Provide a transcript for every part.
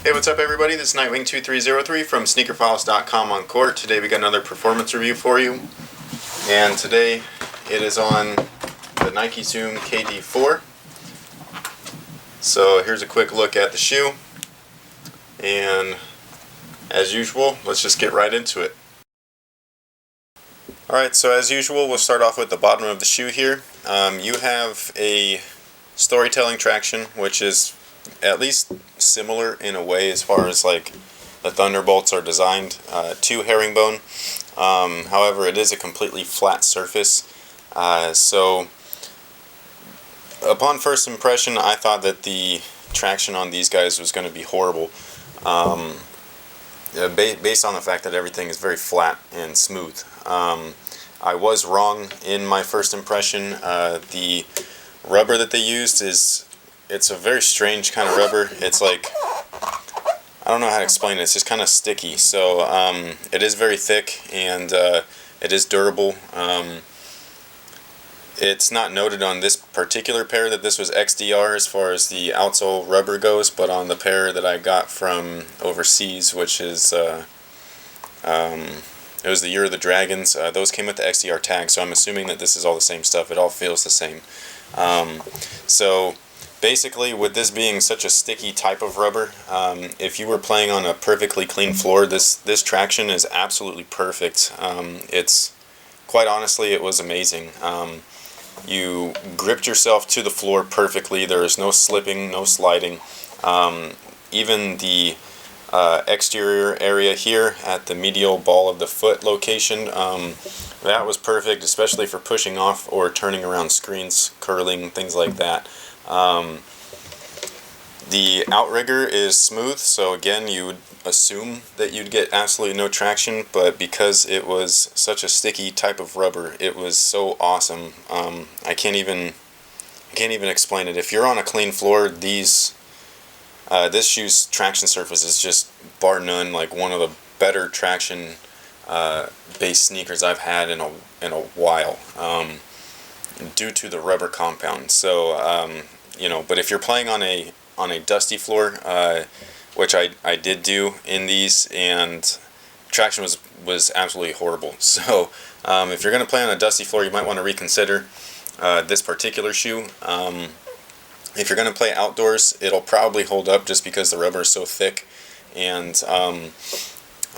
Hey, what's up everybody? This is Nightwing2303 from SneakerFiles.com on court. Today we got another performance review for you. And today it is on the Nike Zoom KD4. So here's a quick look at the shoe. And as usual, let's just get right into it. Alright, so as usual, we'll start off with the bottom of the shoe here. You have a storytelling traction, which is at least similar in a way as far as like the Thunderbolts are designed to herringbone. However, it is a completely flat surface. So upon first impression, I thought that the traction on these guys was going to be horrible. Based on the fact that everything is very flat and smooth. I was wrong in my first impression. The rubber that they used it's a very strange kind of rubber. It's like, I don't know how to explain it. It's just kind of sticky. So it is very thick and it is durable. It's not noted on this particular pair that this was XDR as far as the outsole rubber goes, but on the pair that I got from overseas, which is it was the Year of the Dragons, those came with the XDR tag, so I'm assuming that this is all the same stuff. It all feels the same. So basically, with this being such a sticky type of rubber, if you were playing on a perfectly clean floor, this traction is absolutely perfect. It's quite honestly, it was amazing. You gripped yourself to the floor perfectly. There is no slipping, no sliding. Even the exterior area here at the medial ball of the foot location, that was perfect, especially for pushing off or turning around screens, curling, things like that. The outrigger is smooth, so again, you would assume that you'd get absolutely no traction, but because it was such a sticky type of rubber, it was so awesome. I can't even explain it. If you're on a clean floor, this shoe's traction surface is just bar none like one of the better traction based sneakers I've had in a while, due to the rubber compound. So but if you're playing on a dusty floor, which I did do in these, and traction was absolutely horrible. So if you're going to play on a dusty floor, you might want to reconsider this particular shoe. If you're going to play outdoors, it'll probably hold up just because the rubber is so thick, and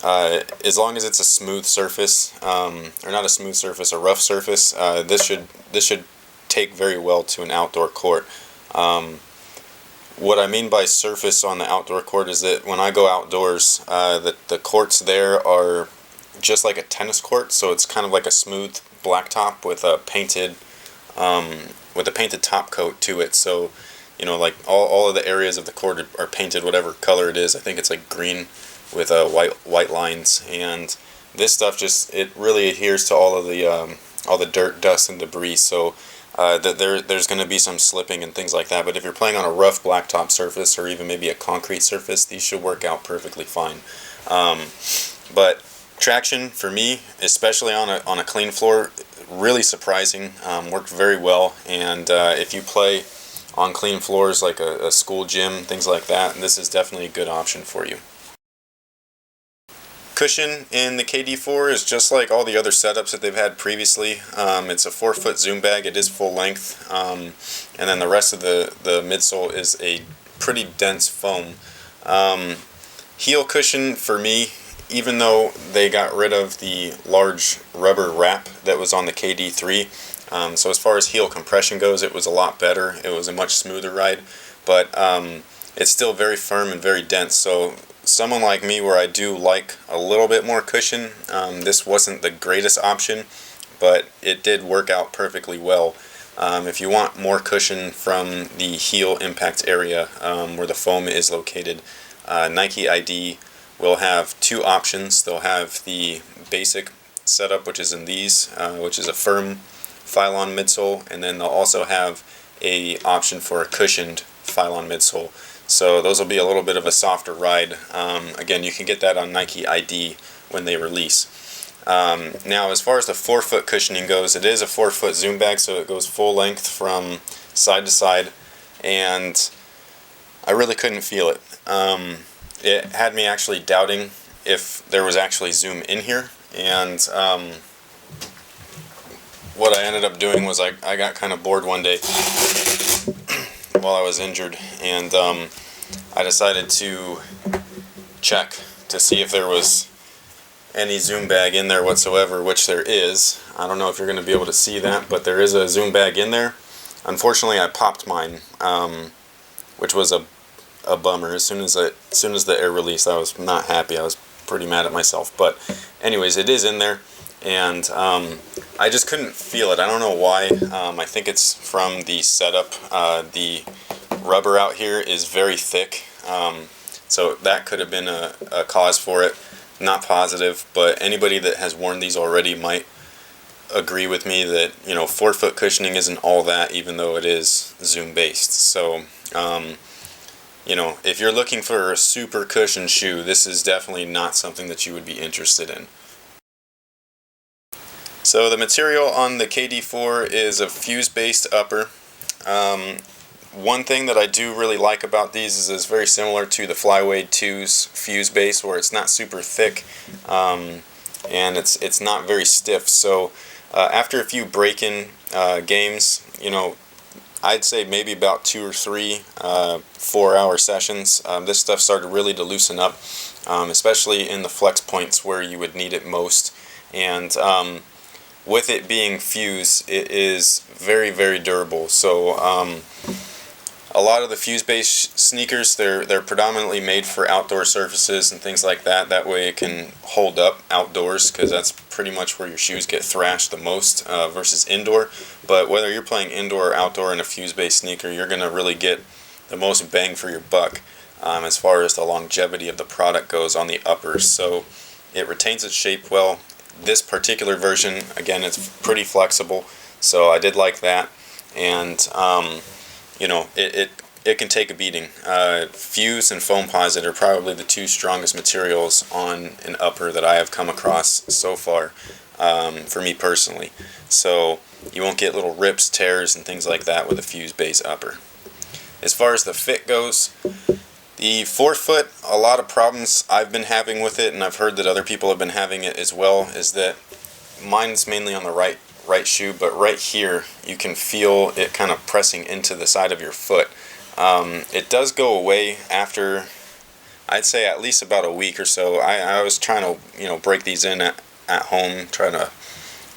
as long as it's a smooth surface, or not a smooth surface, a rough surface, this should take very well to an outdoor court. What I mean by surface on the outdoor court is that when I go outdoors, the courts there are just like a tennis court, so it's kind of like a smooth blacktop with a painted top coat to it. So like all of the areas of the court are painted whatever color it is. I think it's like green with white lines, and this stuff it really adheres to all the dirt, dust, and debris. So there's going to be some slipping and things like that, but if you're playing on a rough blacktop surface or even maybe a concrete surface, these should work out perfectly fine. But traction for me, especially on a clean floor, really surprising. Worked very well, and if you play on clean floors like a school gym, things like that, this is definitely a good option for you. Cushion in the KD4 is just like all the other setups that they've had previously. It's a 4-foot zoom bag. It is full length, and then the rest of the midsole is a pretty dense foam. Heel cushion for me, even though they got rid of the large rubber wrap that was on the KD3, so as far as heel compression goes, it was a lot better. It was a much smoother ride, but it's still very firm and very dense. So someone like me, where I do like a little bit more cushion, this wasn't the greatest option, but it did work out perfectly well. If you want more cushion from the heel impact area where the foam is located, Nike ID will have two options. They'll have the basic setup, which is in these, which is a firm Phylon midsole, and then they'll also have a option for a cushioned Phylon midsole. So those will be a little bit of a softer ride. Again, you can get that on Nike ID when they release. Now, as far as the 4-foot cushioning goes, it is a 4-foot zoom bag, so it goes full length from side to side, and I really couldn't feel it. it had me actually doubting if there was actually zoom in here, and what I ended up doing was I got kind of bored one day while I was injured, and I decided to check to see if there was any zoom bag in there whatsoever, which there is. I don't know if you're going to be able to see that, but there is a zoom bag in there. Unfortunately, I popped mine, which was a bummer. As soon as the air released, I was not happy. I was pretty mad at myself. But anyways, it is in there, and I just couldn't feel it. I don't know why. I think it's from the setup. The rubber out here is very thick, so that could have been a cause for it. Not positive, but anybody that has worn these already might agree with me that, you know, forefoot cushioning isn't all that, even though it is zoom based. So you know, if you're looking for a super cushioned shoe, this is definitely not something that you would be interested in. So the material on the KD4 is a fuse based upper. One thing that I do really like about these is it's very similar to the Flyway 2's fuse base, where it's not super thick, and it's not very stiff. So after a few break-in games, you know, I'd say maybe about 2 or 3 4-hour sessions, this stuff started really to loosen up, especially in the flex points where you would need it most. And with it being fuse, it is very, very durable. So a lot of the fuse-based sneakers, they're predominantly made for outdoor surfaces and things like that. That way it can hold up outdoors, because that's pretty much where your shoes get thrashed the most versus indoor. But whether you're playing indoor or outdoor in a fuse-based sneaker, you're going to really get the most bang for your buck as far as the longevity of the product goes on the uppers. So it retains its shape well. This particular version, again, it's pretty flexible, so I did like that. And you know, it can take a beating. Fuse and Foamposite are probably the 2 strongest materials on an upper that I have come across so far, for me personally. So you won't get little rips, tears, and things like that with a fuse base upper. As far as the fit goes, the forefoot, a lot of problems I've been having with it, and I've heard that other people have been having it as well, is that mine's mainly on the right shoe, but right here you can feel it kind of pressing into the side of your foot. It does go away after, I'd say, at least about a week or so. I was trying to, you know, break these in at home, trying to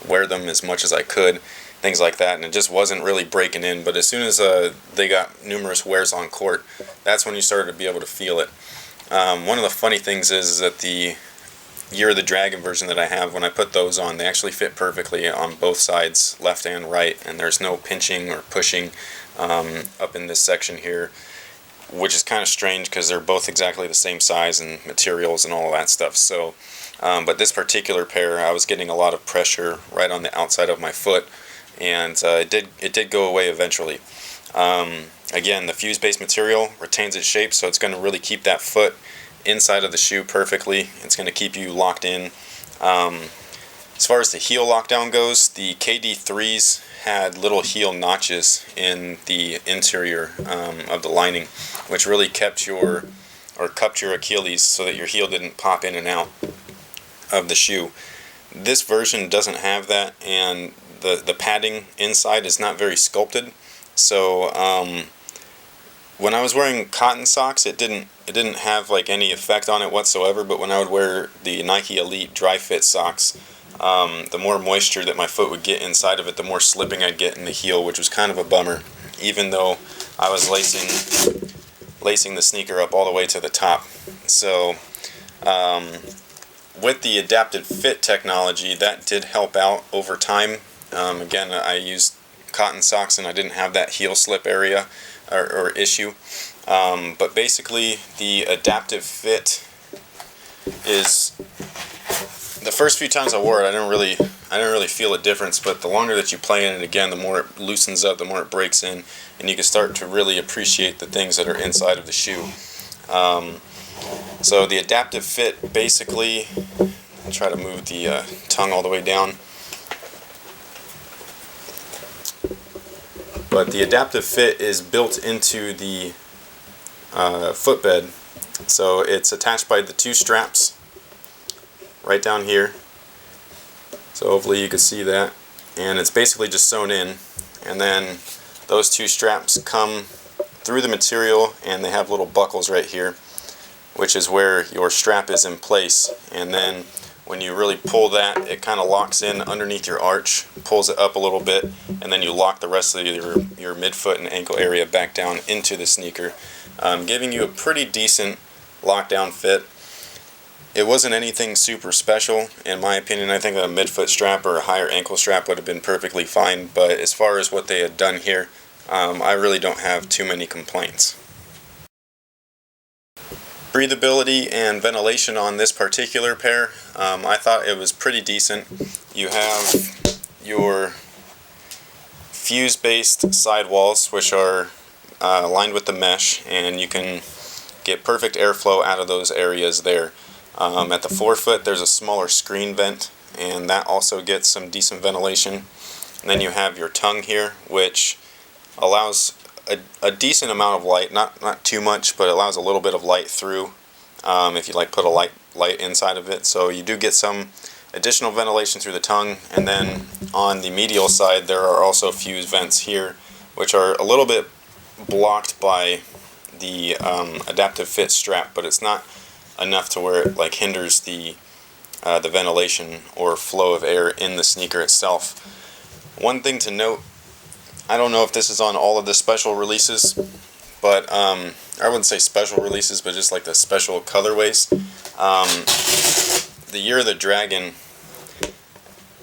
wear them as much as I could, things like that, and it just wasn't really breaking in. But as soon as they got numerous wears on court, that's when you started to be able to feel it. One of the funny things is that the Year of the Dragon version that I have, when I put those on, they actually fit perfectly on both sides, left and right, and there's no pinching or pushing up in this section here, which is kind of strange because they're both exactly the same size and materials and all of that stuff. So but this particular pair, I was getting a lot of pressure right on the outside of my foot, and it did go away eventually. Again, the fuse based material retains its shape, so it's going to really keep that foot inside of the shoe perfectly. It's going to keep you locked in. As far as the heel lockdown goes, the KD3s had little heel notches in the interior of the lining, which really cupped your Achilles so that your heel didn't pop in and out of the shoe. This version doesn't have that, and the padding inside is not very sculpted. So when I was wearing cotton socks, it didn't have like any effect on it whatsoever. But when I would wear the Nike Elite dry fit socks, the more moisture that my foot would get inside of it, the more slipping I'd get in the heel, which was kind of a bummer, even though I was lacing the sneaker up all the way to the top. So with the adaptive fit technology, that did help out over time. Again, I used cotton socks and I didn't have that heel slip area or issue. But basically, the adaptive fit is, the first few times I wore it, I didn't really feel a difference. But the longer that you play in it, again, the more it loosens up, the more it breaks in, and you can start to really appreciate the things that are inside of the shoe. So the adaptive fit, basically, I'll try to move the tongue all the way down. But the adaptive fit is built into the footbed, So it's attached by the two straps right down here. So hopefully you can see that. And it's basically just sewn in. And then those two straps come through the material, and they have little buckles right here, which is where your strap is in place. And then when you really pull that, it kind of locks in underneath your arch, pulls it up a little bit, and then you lock the rest of your midfoot and ankle area back down into the sneaker, giving you a pretty decent lockdown fit. It wasn't anything super special, in my opinion. I think a midfoot strap or a higher ankle strap would have been perfectly fine, but as far as what they had done here, I really don't have too many complaints. Breathability and ventilation on this particular pair, I thought it was pretty decent. You have your fuse-based sidewalls, which are lined with the mesh, and you can get perfect airflow out of those areas there. At the forefoot, there's a smaller screen vent, and that also gets some decent ventilation. And then you have your tongue here, which allows a decent amount of light, not too much, but allows a little bit of light through if you like put a light inside of it. So you do get some additional ventilation through the tongue. And then on the medial side, there are also fuse vents here, which are a little bit blocked by the adaptive fit strap, but it's not enough to where it like hinders the ventilation or flow of air in the sneaker itself. One thing to note, I don't know if this is on all of the special releases, but I wouldn't say special releases, but just like the special colorways. The Year of the Dragon,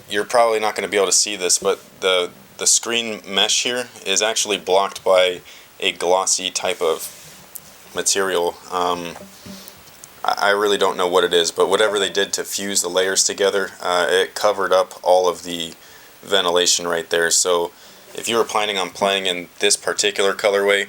you're probably not going to be able to see this, but the screen mesh here is actually blocked by a glossy type of material. I really don't know what it is, but whatever they did to fuse the layers together, it covered up all of the ventilation right there. So if you were planning on playing in this particular colorway,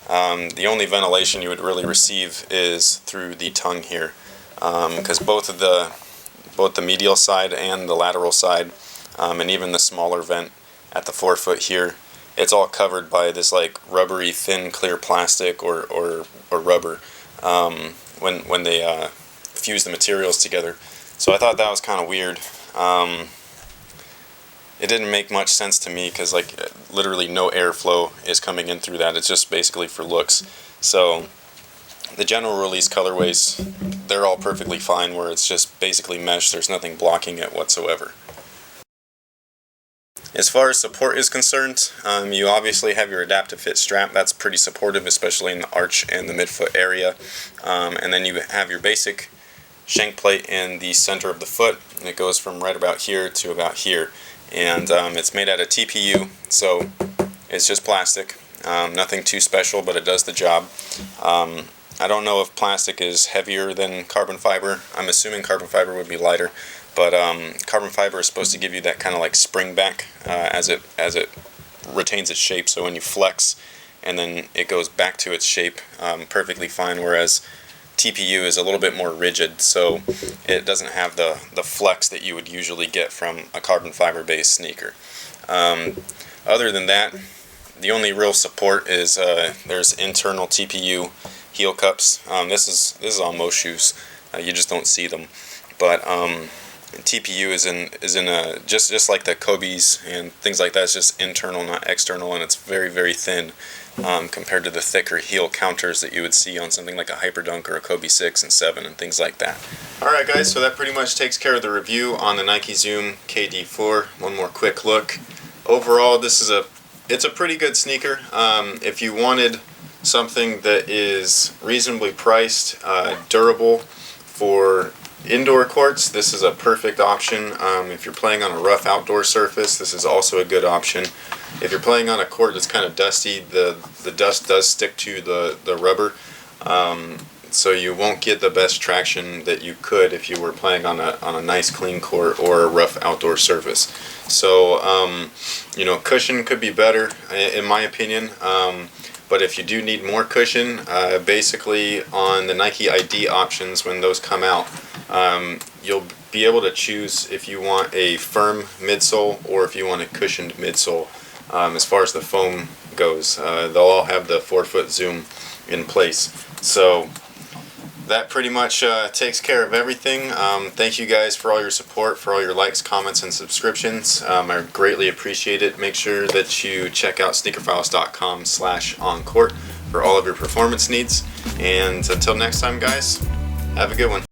the only ventilation you would really receive is through the tongue here, because both the medial side and the lateral side, and even the smaller vent at the forefoot here, it's all covered by this like rubbery thin clear plastic or rubber when they fuse the materials together. So I thought that was kind of weird. It didn't make much sense to me because like literally no airflow is coming in through that. It's just basically for looks. So the general release colorways, they're all perfectly fine where it's just basically mesh. There's nothing blocking it whatsoever. As far as support is concerned, you obviously have your adaptive fit strap. That's pretty supportive, especially in the arch and the midfoot area. And then you have your basic shank plate in the center of the foot, and it goes from right about here to about here. And it's made out of TPU, so it's just plastic. Nothing too special, but it does the job. I don't know if plastic is heavier than carbon fiber. I'm assuming carbon fiber would be lighter, but carbon fiber is supposed to give you that kind of like spring back as it retains its shape. So when you flex, and then it goes back to its shape perfectly fine. Whereas TPU is a little bit more rigid, so it doesn't have the flex that you would usually get from a carbon fiber based sneaker. Other than that, the only real support is there's internal TPU heel cups. This is on most shoes. You just don't see them, but TPU is in a just like the Kobe's and things like that. It's just internal, not external, and it's very, very thin compared to the thicker heel counters that you would see on something like a Hyperdunk or a Kobe 6 and 7 and things like that. Alright guys, so that pretty much takes care of the review on the Nike Zoom KD4. One more quick look. Overall, it's a pretty good sneaker. If you wanted something that is reasonably priced, durable for indoor courts, this is a perfect option. If you're playing on a rough outdoor surface, this is also a good option. If you're playing on a court that's kind of dusty, the dust does stick to the rubber, so you won't get the best traction that you could if you were playing on a nice clean court or a rough outdoor surface. So cushion could be better in my opinion. But if you do need more cushion, basically on the Nike ID options, when those come out, you'll be able to choose if you want a firm midsole or if you want a cushioned midsole. As far as the foam goes, they'll all have the forefoot zoom in place. So that pretty much takes care of everything. Thank you guys for all your support, for all your likes, comments, and subscriptions. I greatly appreciate it. Make sure that you check out SneakerFiles.com/oncourt for all of your performance needs. And until next time, guys, have a good one.